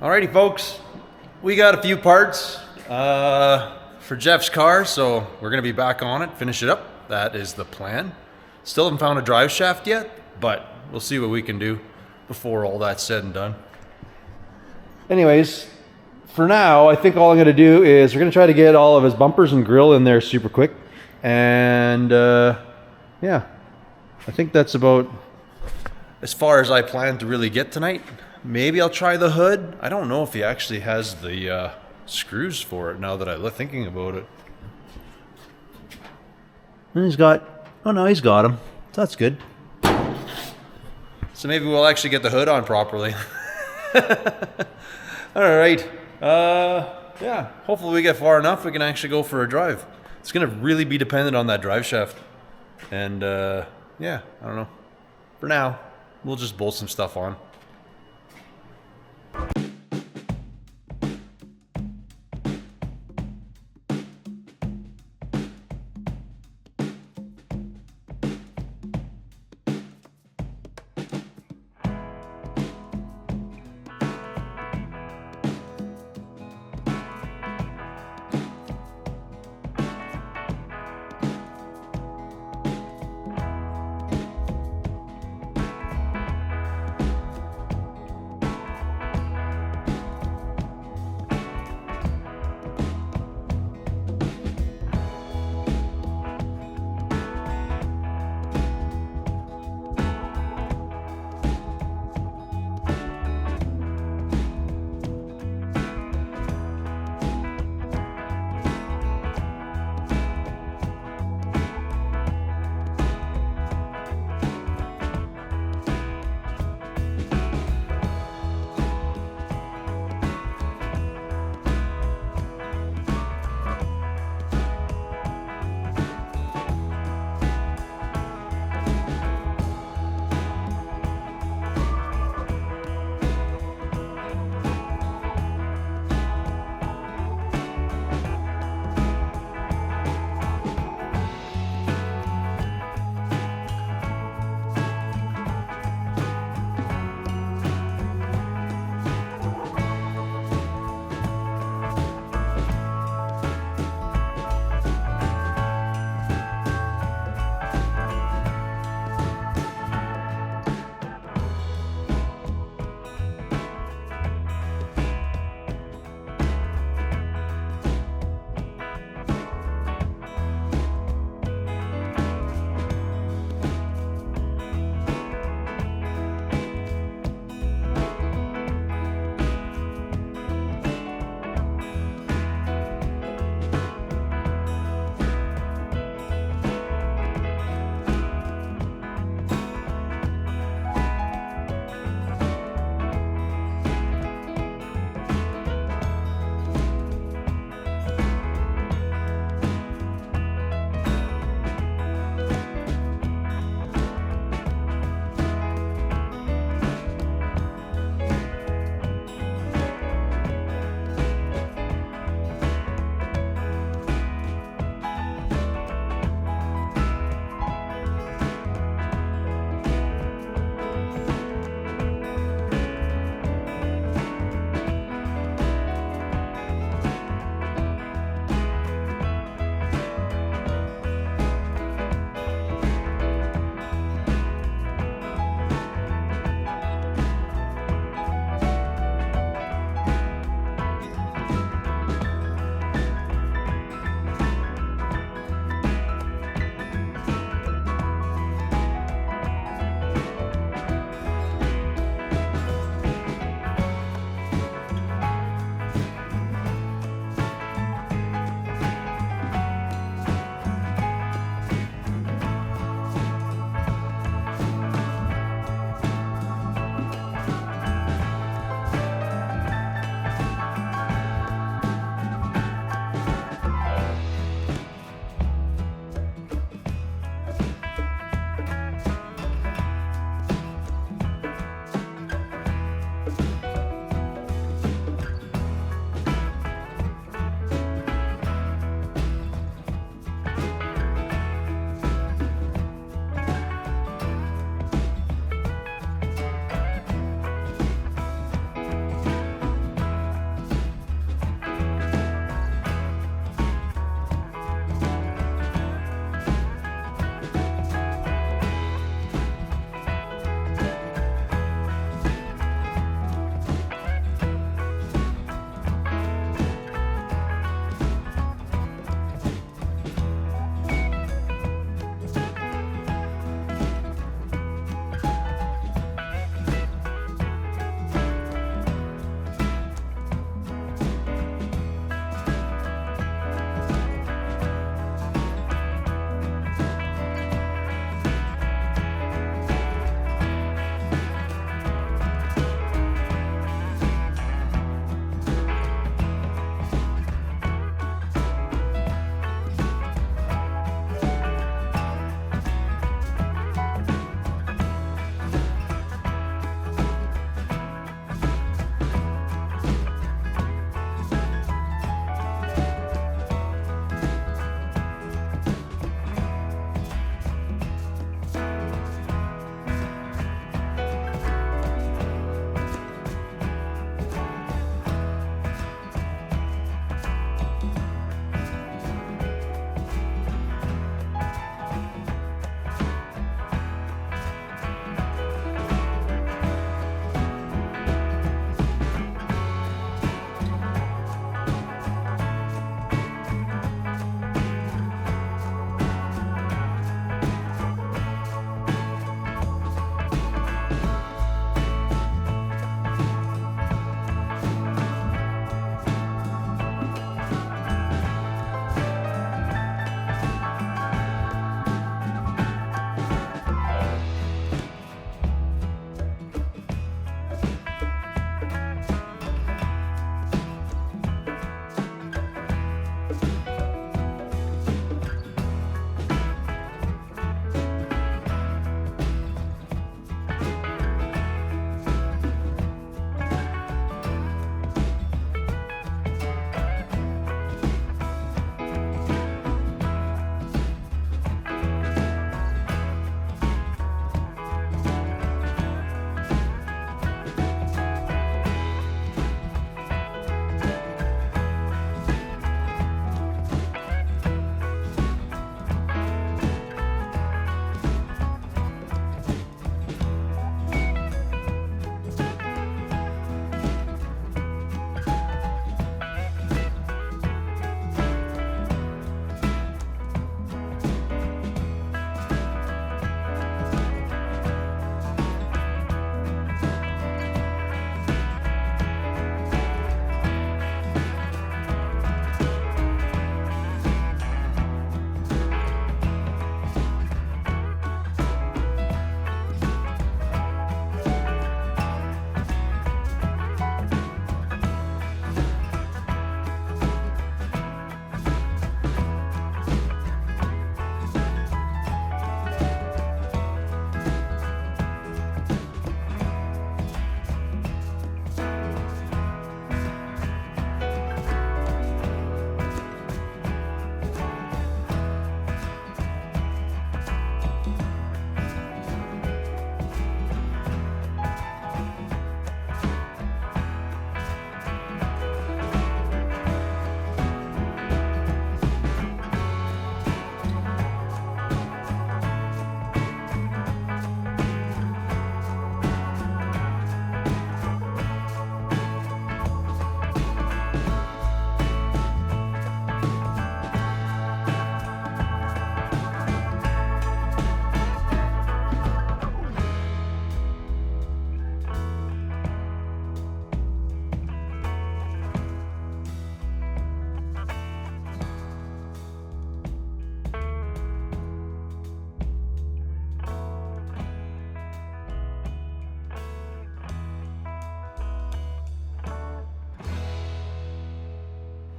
Alrighty, folks, we got a few parts for Jeff's car, so we're gonna be back on it, finish it up. That is the plan. Still haven't found a drive shaft yet, but we'll see what we can do before all that's said and done. Anyways, for now, I think all I'm gonna do is we're gonna try to get all of his bumpers and grill in there super quick, and yeah, I think that's about as far as I plan to really get tonight. Maybe I'll try the hood. I don't know if he actually has the screws for it now that I'm thinking about it. And he's got, oh no, he's got them. So that's good. So maybe we'll actually get the hood on properly. All right. Yeah, hopefully we get far enough we can actually go for a drive. It's going to really be dependent on that drive shaft. And yeah, I don't know. For now, we'll just bolt some stuff on.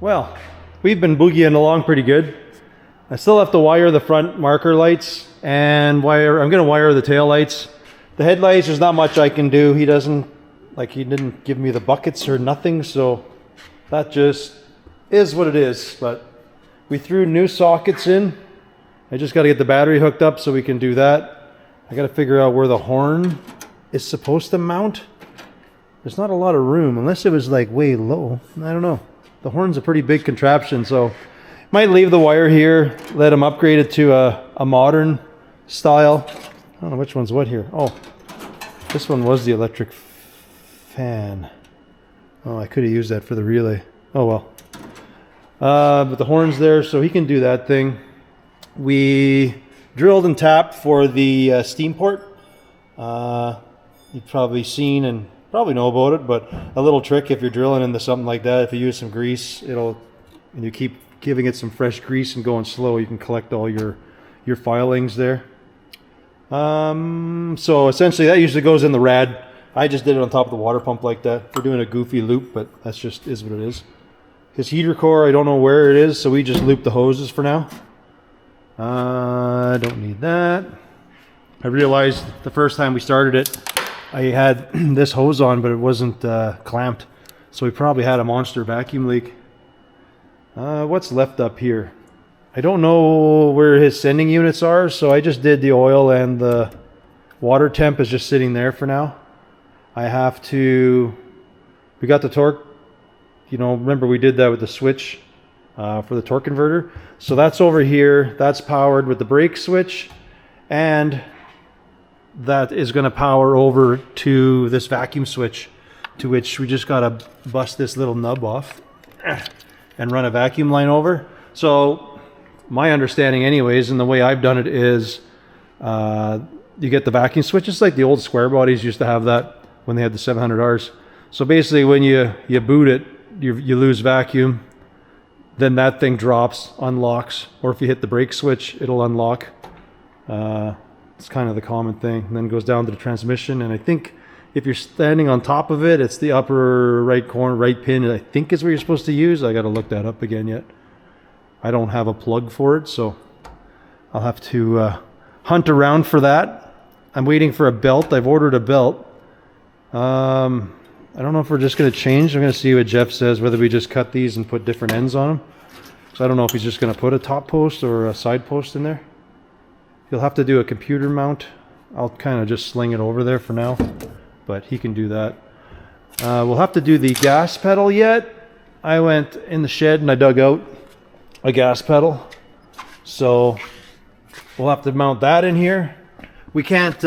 Well, we've been boogieing along pretty good. I still have to wire the front marker lights and I'm gonna wire the tail lights. The headlights, there's not much I can do. He didn't give me the buckets or nothing, so that just is what it is. But we threw new sockets in. I just gotta get the battery hooked up so we can do that. I gotta figure out where the horn is supposed to mount. There's not a lot of room, unless it was like way low. I don't know. The horn's a pretty big contraption, so might leave the wire here, let him upgrade it to a modern style. I don't know which one's what here. Oh, this one was the electric fan. Oh, I could have used that for the relay. Oh well. But the horn's there, so he can do that thing. We drilled and tapped for the steam port. You've probably seen and probably know about it, but a little trick if you're drilling into something like that, if you use some grease, and you keep giving it some fresh grease and going slow, you can collect all your filings there. So essentially that usually goes in the rad. I just did it on top of the water pump like that. We're doing a goofy loop, but that's just is what it is. His heater core, I don't know where it is, so we just loop the hoses for now. I don't need that. I realized the first time we started it, I had this hose on, but it wasn't clamped. So we probably had a monster vacuum leak. What's left up here? I don't know where his sending units are, so I just did the oil, and the water temp is just sitting there for now. We got the torque, remember we did that with the switch for the torque converter. So that's over here, that's powered with the brake switch, and that is going to power over to this vacuum switch, to which we just got to bust this little nub off and run a vacuum line over. So my understanding anyways, and the way I've done it is you get the vacuum switch. It's like the old square bodies used to have that when they had the 700Rs. So basically when you boot it, you lose vacuum, then that thing drops, unlocks, or if you hit the brake switch, it'll unlock. It's kind of the common thing, and then goes down to the transmission. And I think if you're standing on top of it, it's the upper right corner, right pin, I think is where you're supposed to use. I got to look that up again yet. I don't have a plug for it, so I'll have to hunt around for that. I'm waiting for a belt. I've ordered a belt. I don't know if we're just going to change. I'm going to see what Jeff says, whether we just cut these and put different ends on them. So I don't know if he's just going to put a top post or a side post in there. He'll have to do a computer mount. I'll kind of just sling it over there for now, but he can do that. We'll have to do the gas pedal yet. I went in the shed and I dug out a gas pedal. So we'll have to mount that in here. We can't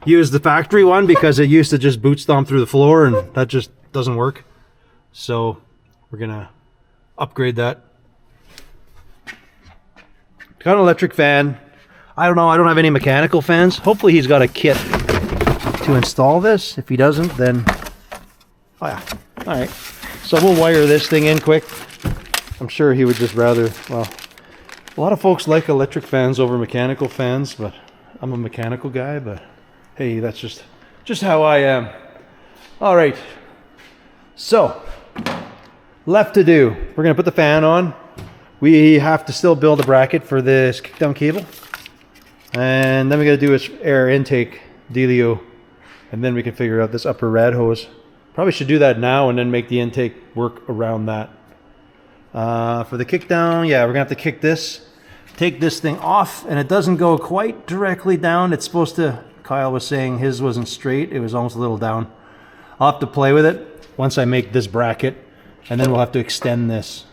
use the factory one because it used to just boot stomp through the floor, and that just doesn't work. So we're gonna upgrade that. Got an electric fan. I don't know, I don't have any mechanical fans. Hopefully he's got a kit to install this. If he doesn't, then oh yeah. Alright. So we'll wire this thing in quick. I'm sure he would just rather, well, a lot of folks like electric fans over mechanical fans, but I'm a mechanical guy, but hey, that's just how I am. Alright. So left to do. We're gonna put the fan on. We have to still build a bracket for this kickdown cable. And then we gotta do its air intake dealio. And then we can figure out this upper rad hose. Probably should do that now and then make the intake work around that. For the kickdown, yeah, we're gonna have to kick this. Take this thing off, and it doesn't go quite directly down. It's supposed to, Kyle was saying his wasn't straight. It was almost a little down. I'll have to play with it once I make this bracket, and then we'll have to extend this.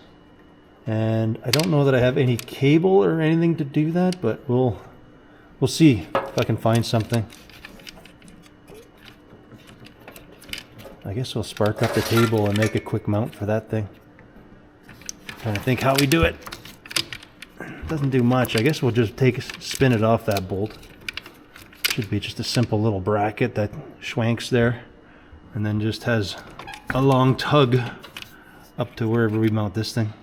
And I don't know that I have any cable or anything to do that, but we'll see if I can find something. I guess we'll spark up the table and make a quick mount for that thing. Trying to think how we do it. Doesn't do much. I guess we'll just spin it off that bolt. Should be just a simple little bracket that schwanks there, and then just has a long tug up to wherever we mount this thing.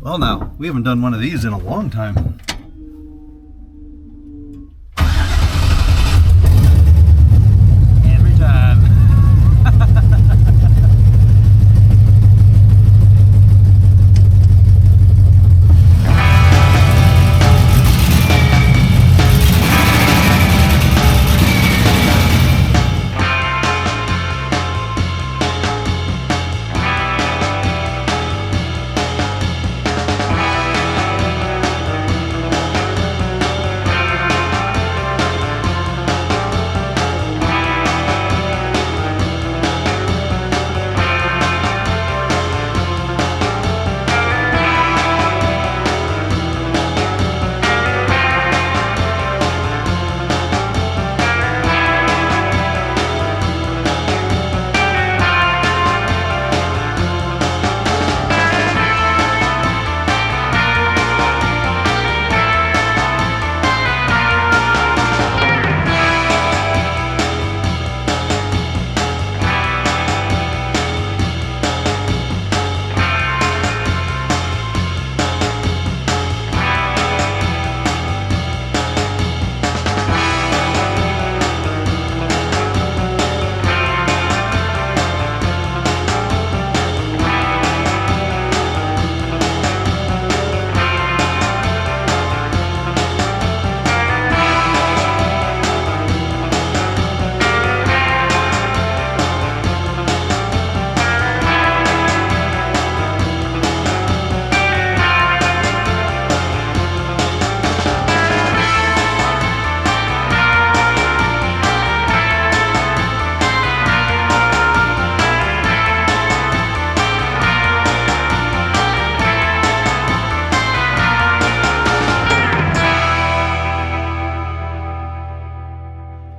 Well, now, we haven't done one of these in a long time. Every time.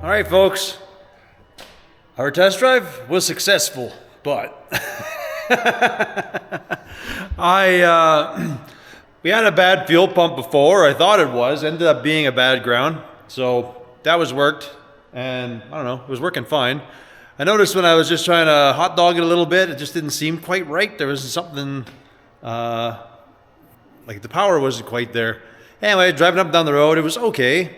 All right, folks, our test drive was successful, but we had a bad fuel pump before. I thought it was, ended up being a bad ground. So that was worked, and I don't know, it was working fine. I noticed when I was just trying to hot dog it a little bit, it just didn't seem quite right. There was something, like the power wasn't quite there. Anyway, driving up and down the road, it was okay,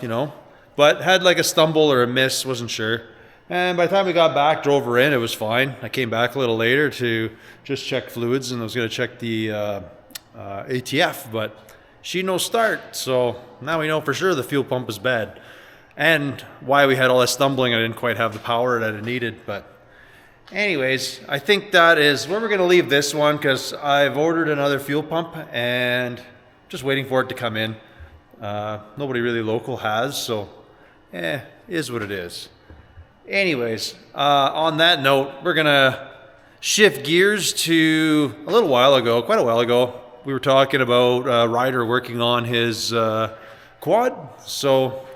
you know, but had like a stumble or a miss, wasn't sure. And by the time we got back, drove her in, it was fine. I came back a little later to just check fluids, and I was going to check the ATF, but she no start. So now we know for sure the fuel pump is bad. And why we had all that stumbling, I didn't quite have the power that it needed. But anyways, I think that is where we're going to leave this one, because I've ordered another fuel pump and just waiting for it to come in. Nobody really local has, so is what it is. Anyways, on that note, we're gonna shift gears to a little while ago, quite a while ago. We were talking about Ryder working on his quad. So,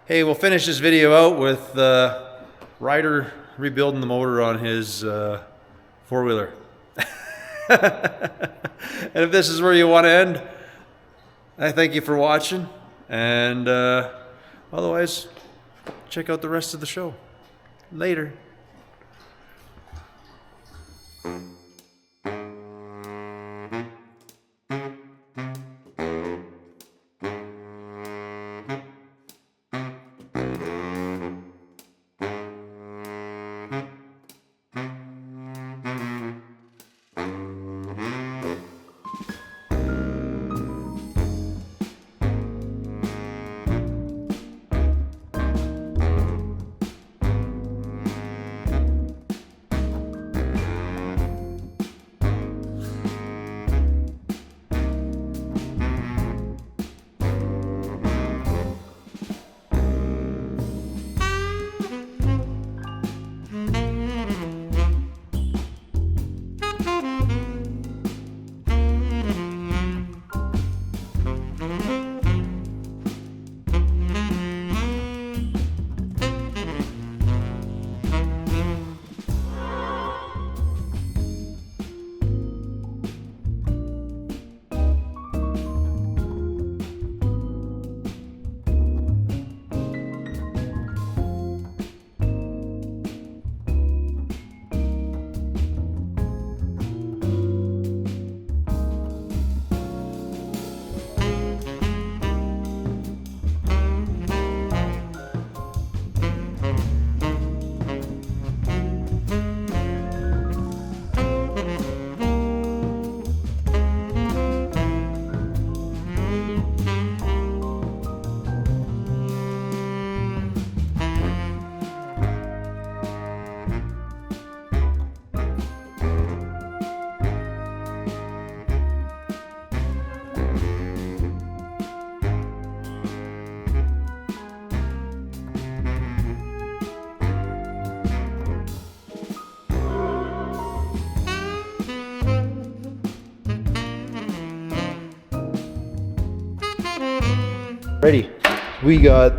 hey, we'll finish this video out with Ryder rebuilding the motor on his four-wheeler. And if this is where you want to end, I thank you for watching, and otherwise, check out the rest of the show. Later. Ready. We got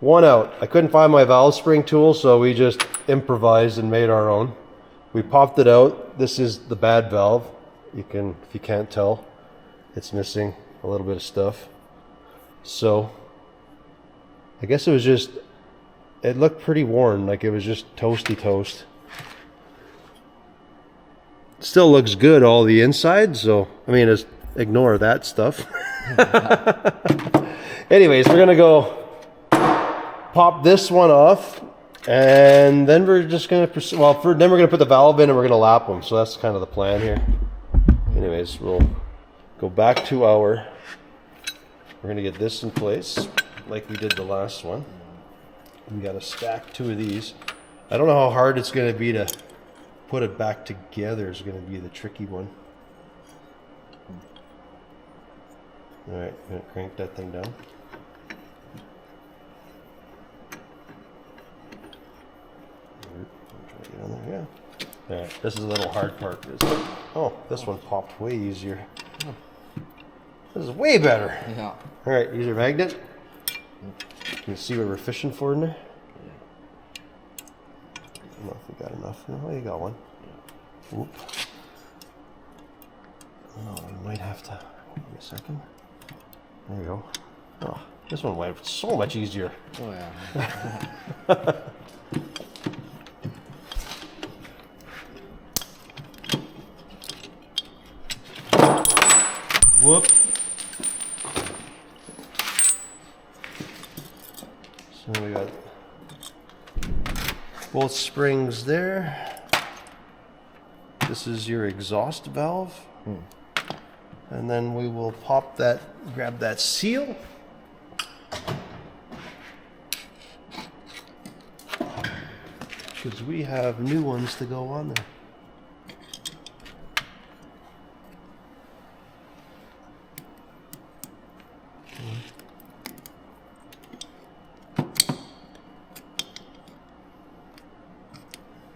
one out. I couldn't find my valve spring tool, so we just improvised and made our own. We popped it out. This is the bad valve. If you can't tell, it's missing a little bit of stuff. So I guess it looked pretty worn, like it was just toasty toast. Still looks good all the inside, so I mean, just ignore that stuff. Anyways, we're gonna go pop this one off, and then we're just gonna then we're gonna put the valve in and we're gonna lap them. So that's kind of the plan here. Anyways, we'll go back to we're gonna get this in place like we did the last one. We gotta stack 2 of these. I don't know how hard it's gonna be to put it back together. Is gonna be the tricky one. All right, I'm gonna crank that thing down. Try to get on there, yeah. All right, this is a little hard part. Oh, this one popped way easier. This is way better. Yeah. All right, use your magnet. Can you see what we're fishing for in there? I don't know if we got enough. Oh, you got one. Oop. Oh, we might have to. Give me a second. There you go. Oh, this one went so much easier. Oh yeah. Whoop. So we got both springs there. This is your exhaust valve. And then we will grab that seal. Because we have new ones to go on there.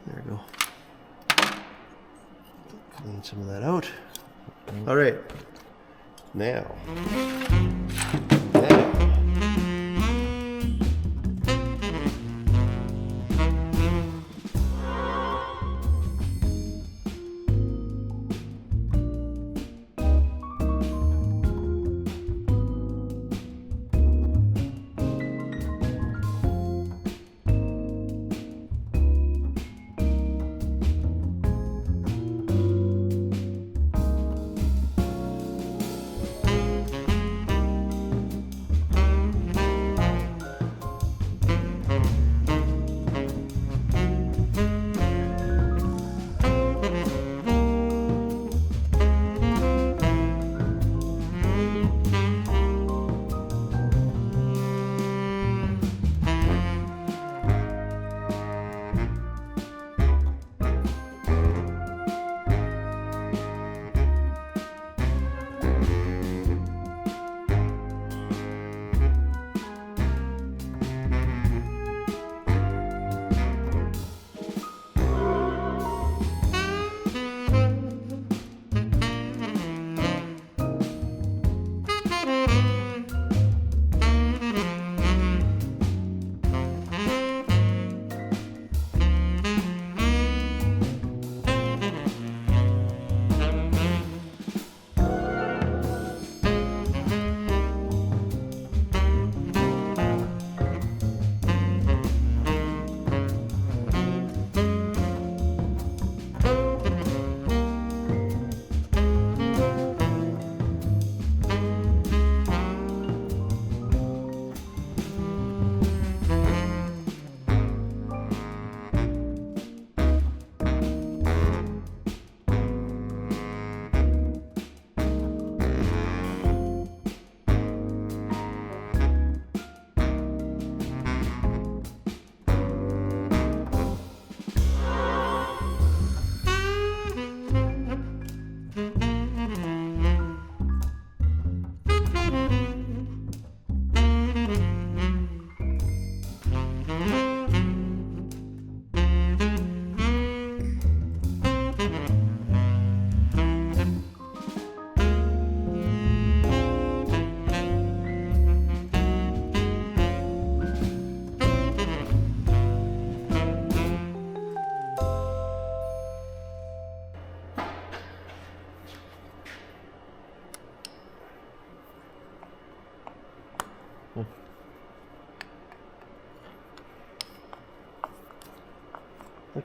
There we go. Clean some of that out. All right. Now.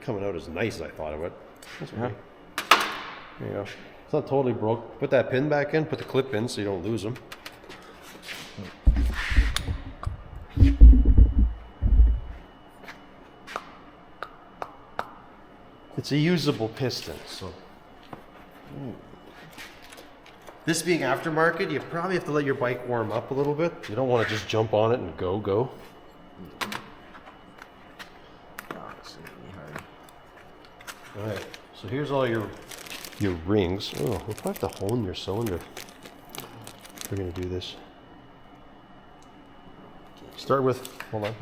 coming out as nice as I thought it would. That's okay. There you go. It's not totally broke. Put that pin back in, put the clip in so you don't lose them. It's a usable piston, so. This being aftermarket, you probably have to let your bike warm up a little bit. You don't want to just jump on it and go. Oh, it's gonna be hard. All right, so here's all your rings. Oh, we'll probably have to hone your cylinder if we're gonna do this. Start with, hold on.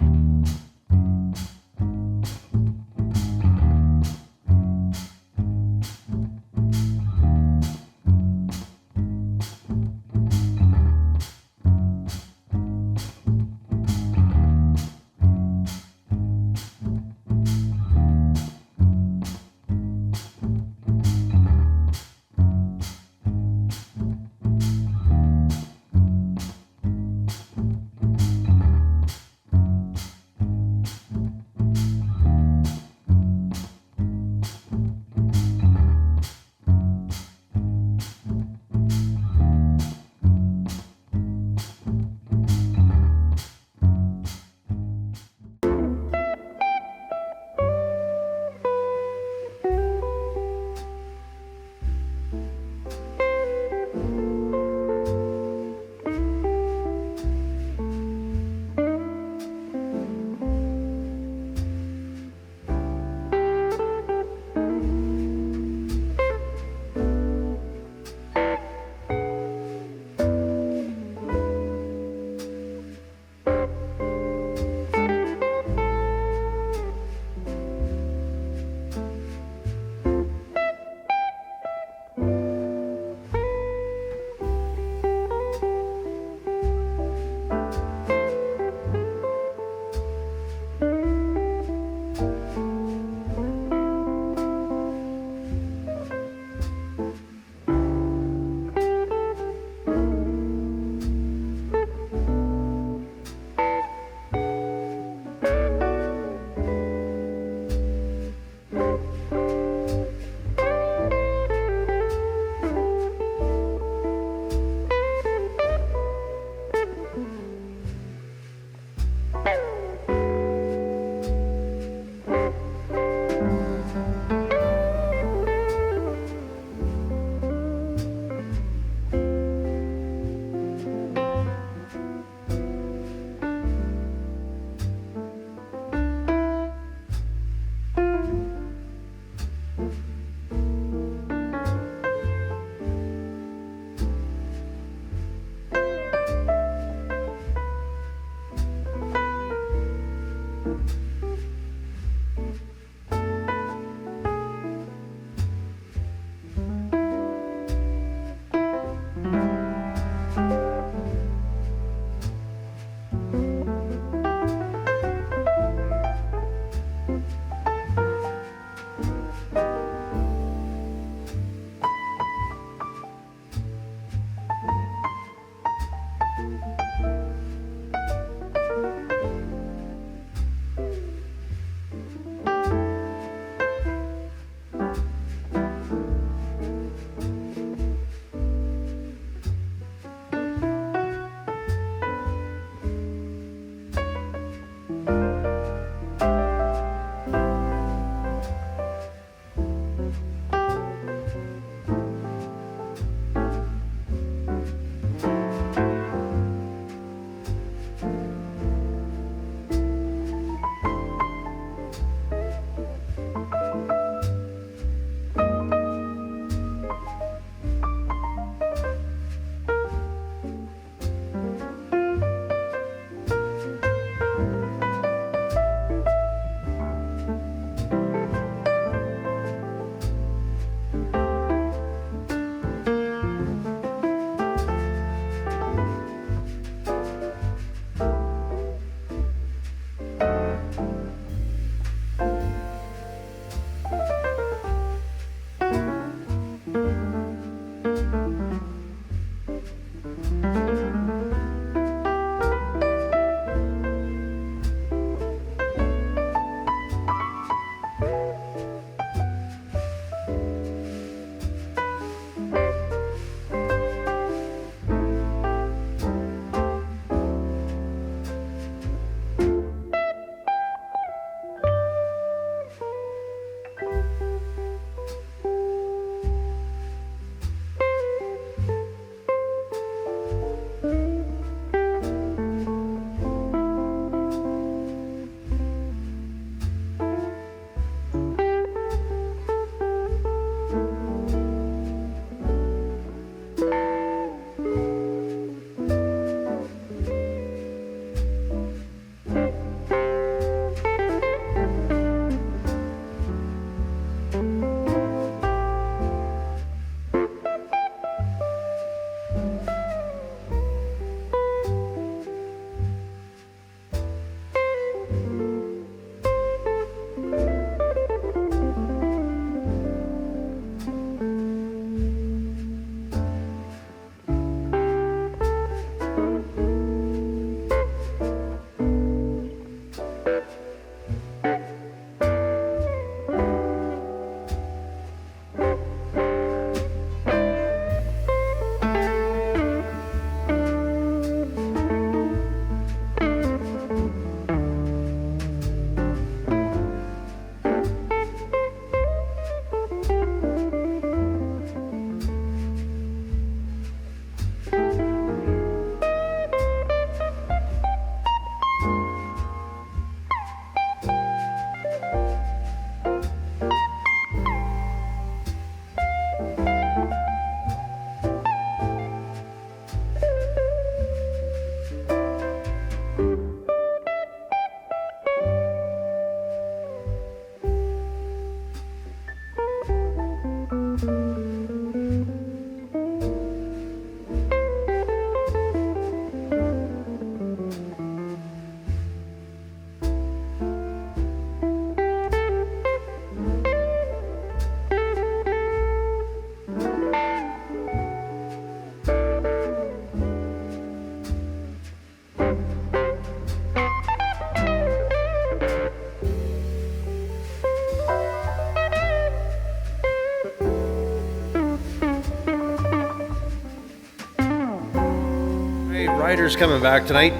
Ryder's coming back tonight.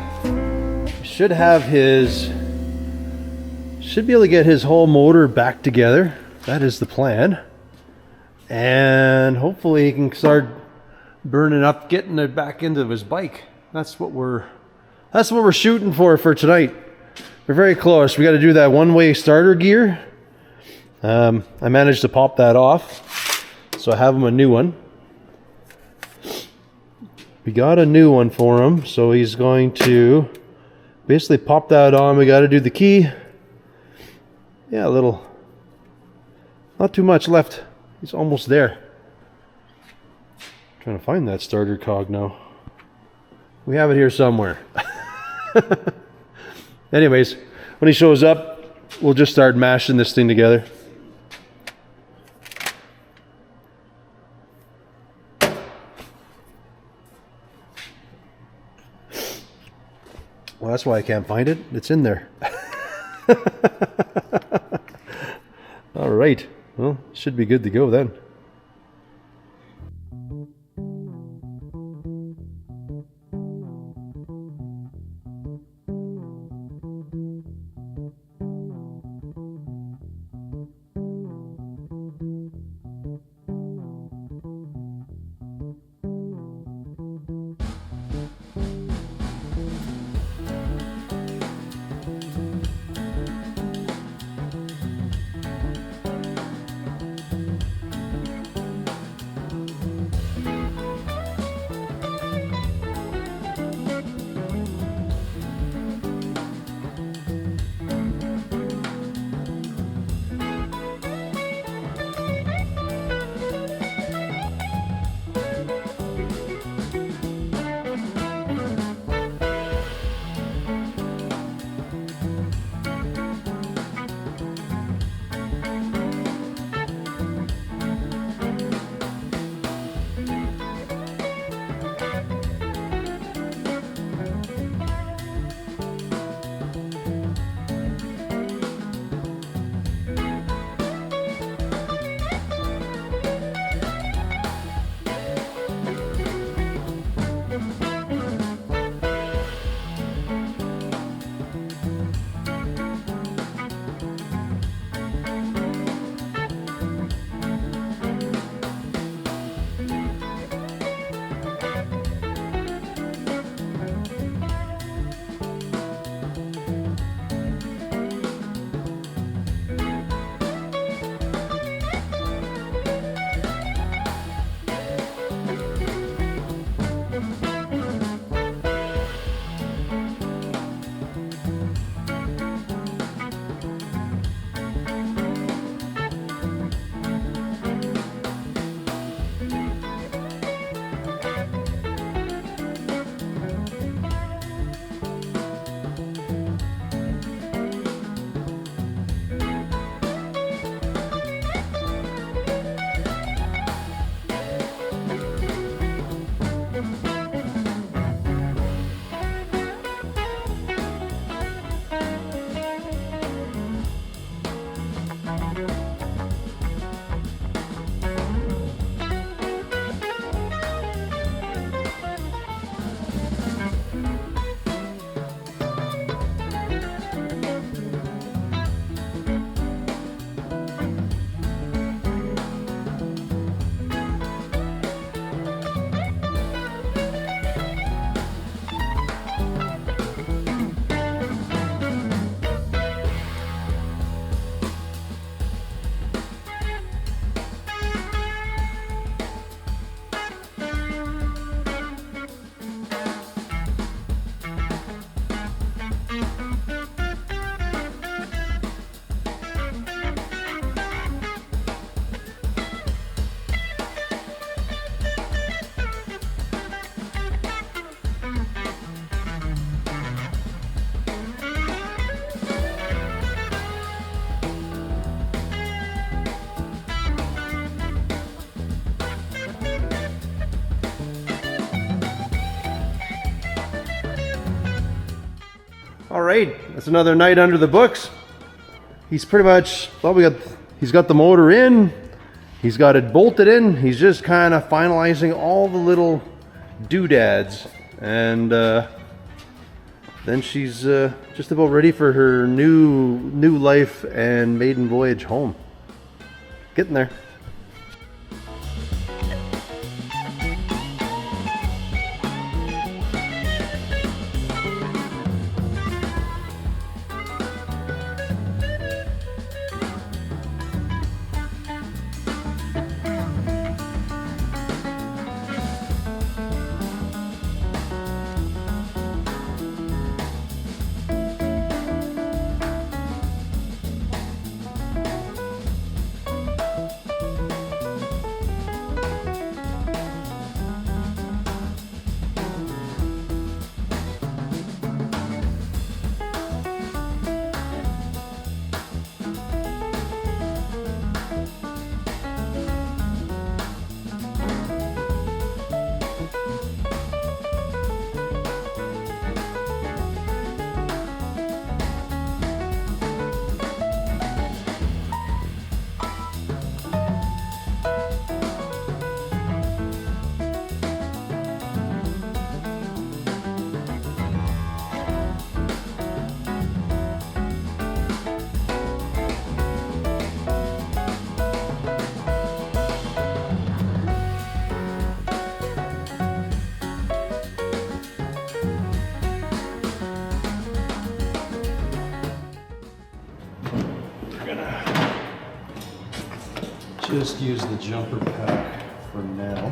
Should have his, should be able to get his whole motor back together. That is the plan. And hopefully he can start burning up, getting it back into his bike. That's what we're shooting for tonight. We're very close. We got to do that one-way starter gear. I managed to pop that off, so I have him a new one. We got a new one for him, so he's going to basically pop that on. We got to do the key. Yeah, a little, not too much left. He's almost there. Trying to find that starter cog now. We have it here somewhere. Anyways, when he shows up, we'll just start mashing this thing together. Well, that's why I can't find it. It's in there. All right. Well, should be good to go then. All right, that's another night under the books. He's pretty much, well, he's got the motor in, he's got it bolted in, he's just kind of finalizing all the little doodads. and then she's just about ready for her new life and maiden voyage home. Getting there. Just use the jumper pack for now.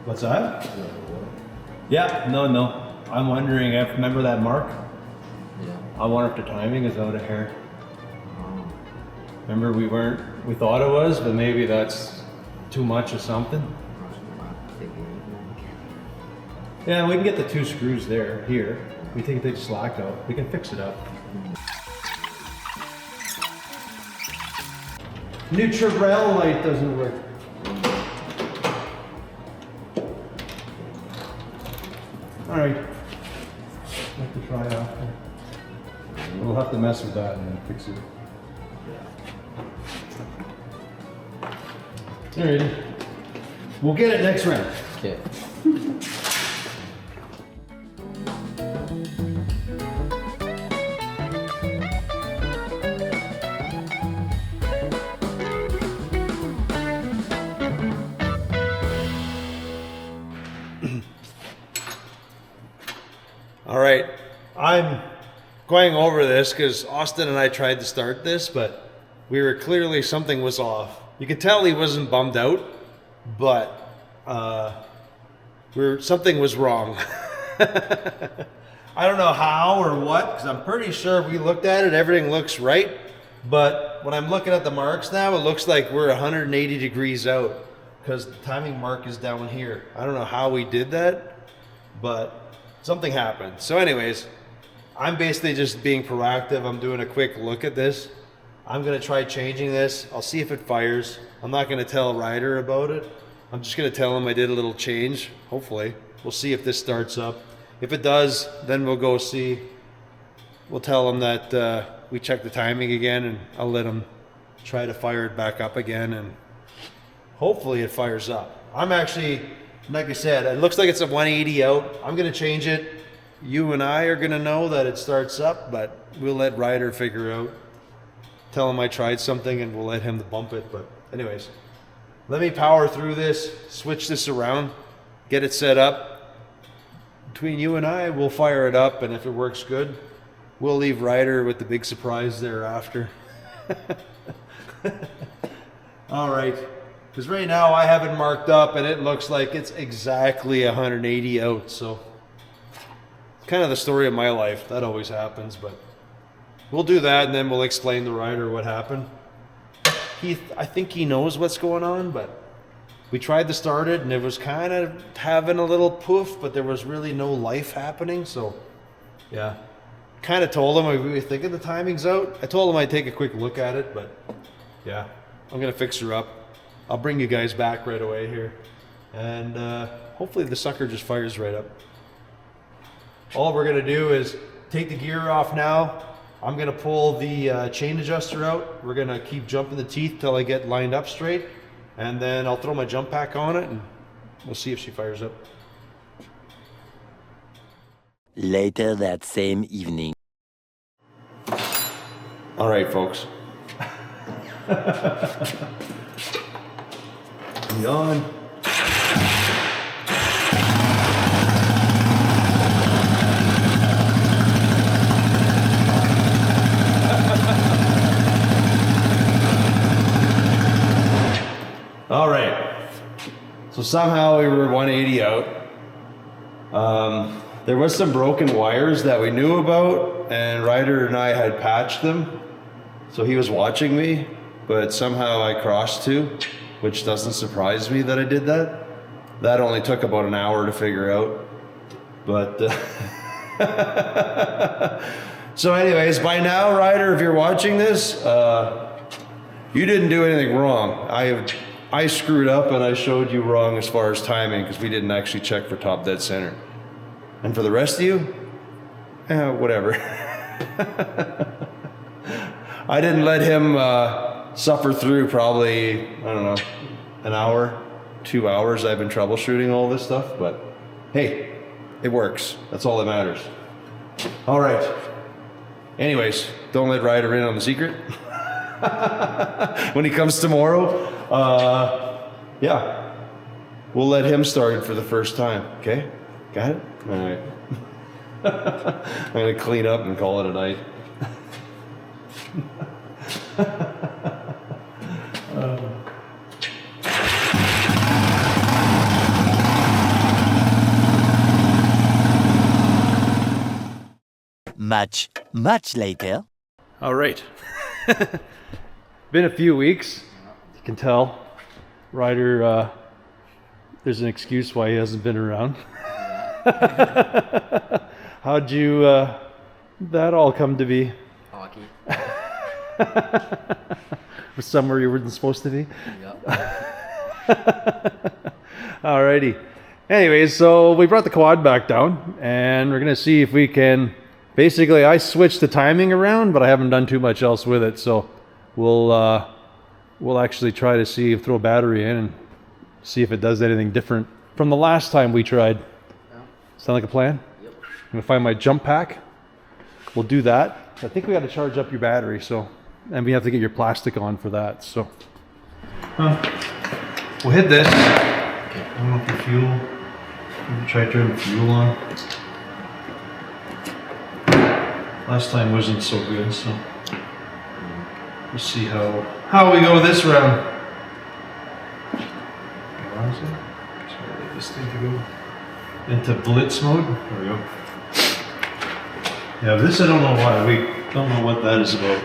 What's that? Yeah, no. I'm wondering, I remember that mark? Yeah. I wonder if the timing is out of here. Remember we thought it was, but maybe that's too much of something. Yeah, we can get the 2 screws here. We think they slacked out. We can fix it up. Neutral light doesn't work. All right, have to try after. We'll have to mess with that and then fix it. All right, we'll get it next round. Okay. All right, I'm going over this because Austin and I tried to start this, but we were clearly, something was off. You could tell he wasn't bummed out, but something was wrong. I don't know how or what, because I'm pretty sure we looked at it, everything looks right. But when I'm looking at the marks now, it looks like we're 180 degrees out because the timing mark is down here. I don't know how we did that, but something happened. So anyways, I'm basically just being proactive. I'm doing a quick look at this. I'm gonna try changing this. I'll see if it fires. I'm not gonna tell Ryder about it. I'm just gonna tell him I did a little change, hopefully. We'll see if this starts up. If it does, then we'll go see. We'll tell him that we checked the timing again, and I'll let him try to fire it back up again, and hopefully it fires up. I'm actually, like I said, it looks like it's a 180 out. I'm gonna change it. You and I are gonna know that it starts up, but we'll let Ryder figure out. Tell him I tried something and we'll let him bump it. But anyways, let me power through this, switch this around, get it set up. Between you and I, we'll fire it up, and if it works good, we'll leave Ryder with the big surprise thereafter. All right. Because right now I have it marked up and it looks like it's exactly 180 out. So it's kind of the story of my life. That always happens, but we'll do that and then we'll explain to Ryder what happened. I think he knows what's going on, but we tried to start it and it was kind of having a little poof, but there was really no life happening. So yeah, kind of told him we were thinking the timing's out. I told him I'd take a quick look at it, but yeah, I'm gonna fix her up. I'll bring you guys back right away here, and hopefully the sucker just fires right up. All we're gonna do is take the gear off now. I'm gonna pull the chain adjuster out. We're gonna keep jumping the teeth till I get lined up straight, and then I'll throw my jump pack on it and we'll see if she fires up. Later that same evening. All right, folks. Yawn. All right. So somehow we were 180 out. There was some broken wires that we knew about, and Ryder and I had patched them. So he was watching me, but somehow I crossed two, which doesn't surprise me that I did that. That only took about an hour to figure out. But so anyways, by now, Ryder, if you're watching this, you didn't do anything wrong. I screwed up and I showed you wrong as far as timing because we didn't actually check for top dead center. And for the rest of you, whatever. I didn't let him suffer through probably, I don't know, an hour, 2 hours I've been troubleshooting all this stuff, but hey, it works. That's all that matters. All right. Anyways, don't let Ryder in on the secret. When he comes tomorrow, yeah, we'll let him start it for the first time. Okay, got it? All right. I'm gonna clean up and call it a night. Much later. All right. Been a few weeks. You can tell. Ryder, there's an excuse why he hasn't been around. How'd you, that all come to be? Hockey. Was somewhere you weren't supposed to be? Yep. Alrighty. Anyways, so we brought the quad back down and we're gonna see if we can, basically I switched the timing around, but I haven't done too much else with it. So we'll actually try to see if throw a battery in and see if it does anything different from the last time we tried. Yeah. Sound like a plan? Yep. I'm gonna find my jump pack. We'll do that. I think we got to charge up your battery, so, and we have to get your plastic on for that. So we'll hit this. I don't know if the fuel. Try to turn the fuel on. Last time wasn't so good, so we'll see how we go this round. Sorry, this thing to go into blitz mode. There we go. Yeah, this I don't know why. We don't know what that is about.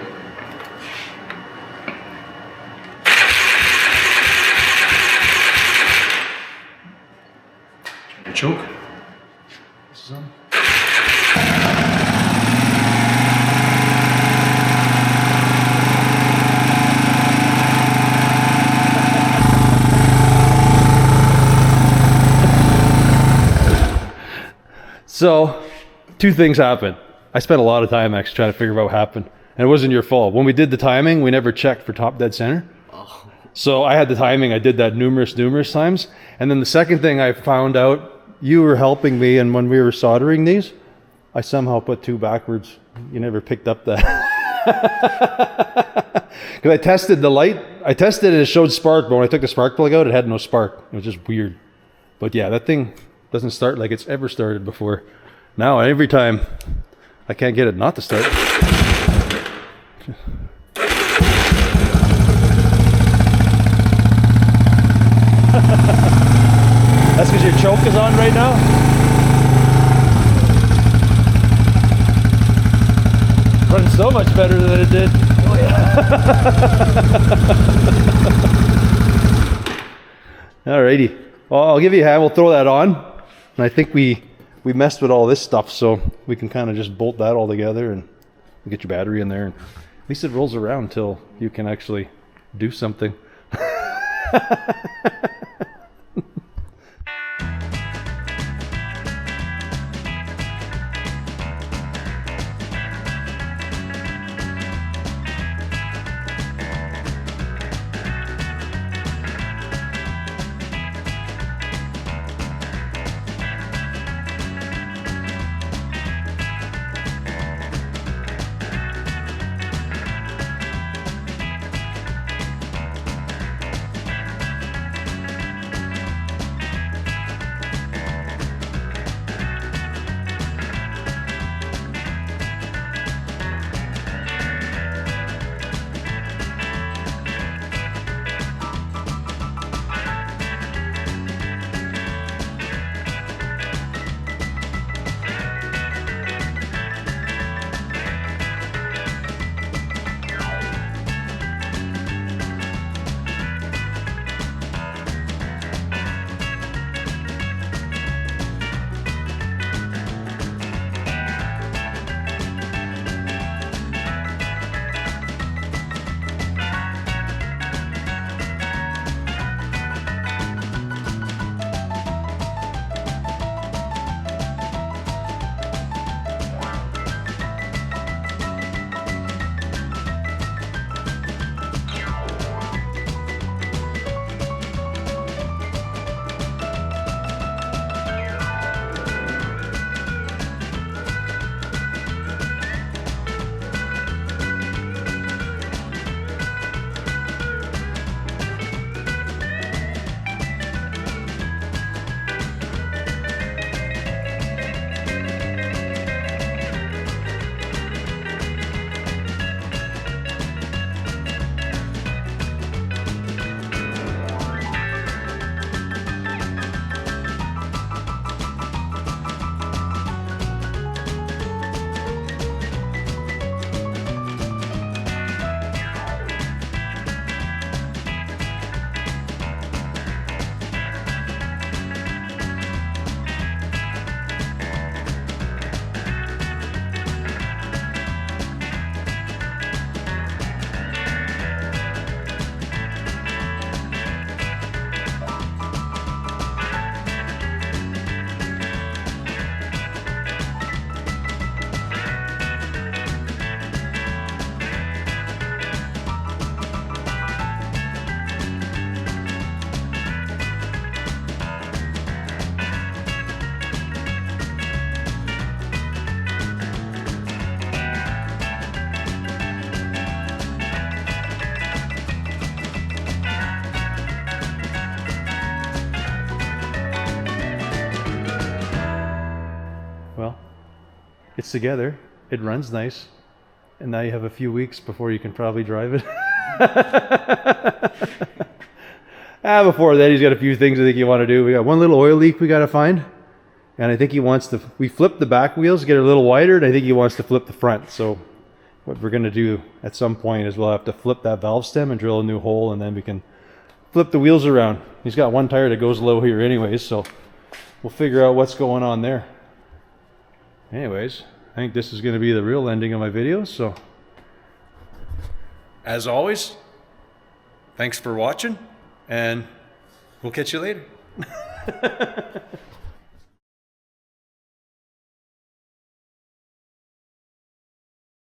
Trying to choke. This is on. So, two things happened. I spent a lot of time actually trying to figure out what happened. And it wasn't your fault. When we did the timing, we never checked for top dead center. Oh. So I had the timing. I did that numerous times. And then the second thing I found out, you were helping me, and when we were soldering these, I somehow put two backwards. You never picked up that. Because I tested the light. I tested it, it showed spark, but when I took the spark plug out, it had no spark. It was just weird. But yeah, that thing doesn't start like it's ever started before. Now, every time, I can't get it not to start. That's because your choke is on right now? Running so much better than it did. Oh yeah. Alrighty. Well, I'll give you a hand. We'll throw that on. And I think we messed with all this stuff, so we can kind of just bolt that all together and get your battery in there. And at least it rolls around until you can actually do something. It's together, it runs nice, and now you have a few weeks before you can probably drive it. Before that, he's got a few things I think you want to do. We got one little oil leak we got to find, and I think he wants to, we flipped the back wheels, get it a little wider, and I think he wants to flip the front. So what we're going to do at some point is we'll have to flip that valve stem and drill a new hole, and then we can flip the wheels around. He's got one tire that goes low here anyways, so we'll figure out what's going on there. Anyways, I think this is going to be the real ending of my video, so. As always, thanks for watching, and we'll catch you later.